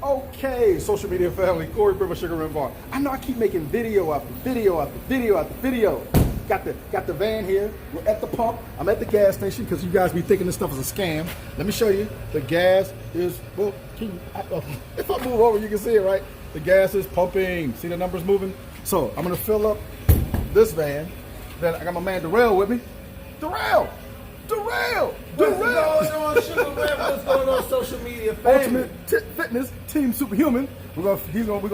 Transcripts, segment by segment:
Okay, social media family, Corey Brimmer, Sugar Rim Bar. I know I keep making video after video after video after video. Got the van here. We're at the pump. I'm at the gas station because you guys be thinking this stuff is a scam. Let me show you. The gas is, well, if I move over, you can see it, right? The gas is pumping. See the numbers moving? So I'm gonna fill up this van. Then I got my man Darrell with me. Darrell! What's going on, Sugar Rim? What's going on, social media family? Ultimate Fitness Team Superhuman. We're gonna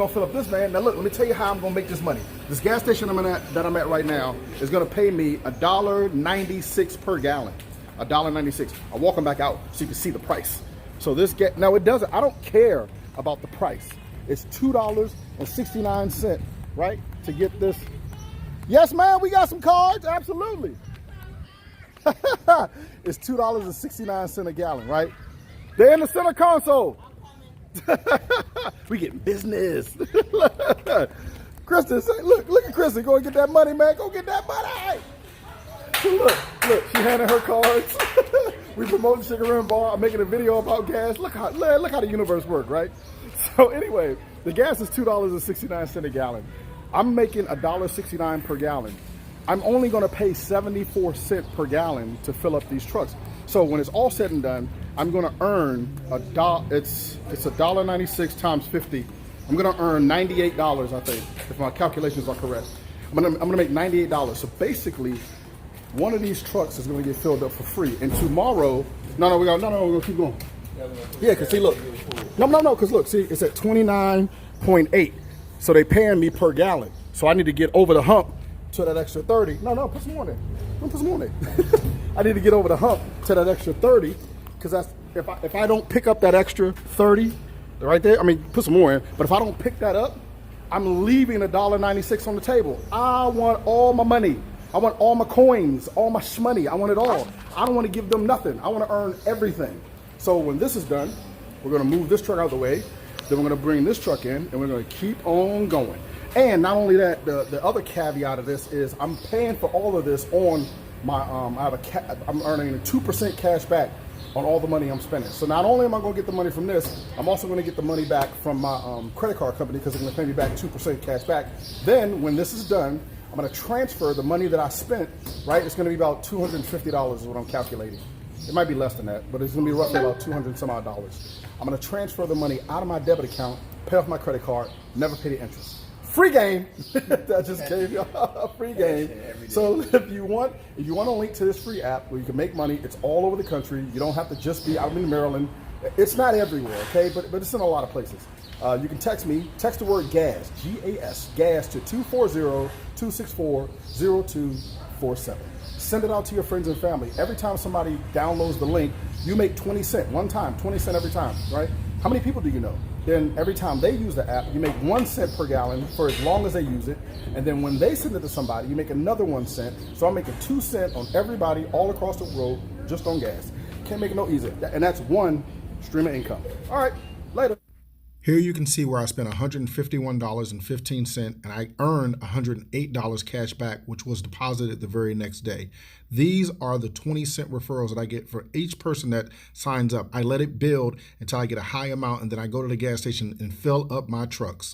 fill up this van. Now look, let me tell you how I'm gonna make this money. This gas station that I'm at right now is gonna pay me $1.96 per gallon. $1.96. I'm walking back out so you can see the price. So now it doesn't. I don't care about the price. It's $2.69, right, to get this. Yes, man, we got some cards. Absolutely. It's $2.69 a gallon, right? They're in the center console. We getting business. Kristen, look at Kristen. Go and get that money, man. Go get that money. Look, she handing her cards. We promoting Sugar Rim Bar. I'm making a video about gas. Look how the universe works, right? So anyway, the gas is $2.69 a gallon. I'm making $1.69 per gallon. I'm only going to pay 74 cents per gallon to fill up these trucks. So when it's all said and done, I'm going to earn it's $1.96 times 50. I'm going to earn $98, I think, if my calculations are correct. I'm going to make $98. So basically, one of these trucks is going to get filled up for free. And tomorrow, we're going to keep going. Yeah, because see, look. No, because look, see, it's at 29.8. So they paying me per gallon. So I need to get over the hump to that extra 30. No, put some more in there. Put some more in there. I need to get over the hump to that extra 30, because that's if I don't pick up that extra 30 right there, I mean, put some more in, but if I don't pick that up, I'm leaving $1.96 on the table. I want all my money. I want all my coins, all my shmoney. I want it all. I don't want to give them nothing. I want to earn everything. So when this is done, we're going to move this truck out of the way. Then we're going to bring this truck in, and we're going to keep on going. And not only that, the other caveat of this is I'm paying for all of this on my, I'm earning a 2% cash back on all the money I'm spending. So not only am I going to get the money from this, I'm also going to get the money back from my credit card company, because they're going to pay me back 2% cash back. Then when this is done, I'm going to transfer the money that I spent, right? It's going to be about $250 is what I'm calculating. It might be less than that, but it's going to be roughly about $200 some odd. I'm going to transfer the money out of my debit account, pay off my credit card, never pay the interest. Free game. That just gave you a free game. So if you want a link to this free app where you can make money, it's all over the country. You don't have to just be out in Maryland. It's not everywhere, okay? But it's in a lot of places. You can text me. Text the word GAS, G-A-S, GAS to 240-264-0247. Send it out to your friends and family. Every time somebody downloads the link, you make 20 cents one time, 20 cents every time, right? How many people do you know? Then every time they use the app, you make 1 cent per gallon for as long as they use it. And then when they send it to somebody, you make another 1 cent. So I'm making 2 cents on everybody all across the world just on gas. Can't make it no easier. And that's one stream of income. All right, later. Here you can see where I spent $151.15 and I earned $108 cash back, which was deposited the very next day. These are the 20-cent referrals that I get for each person that signs up. I let it build until I get a high amount, and then I go to the gas station and fill up my trucks.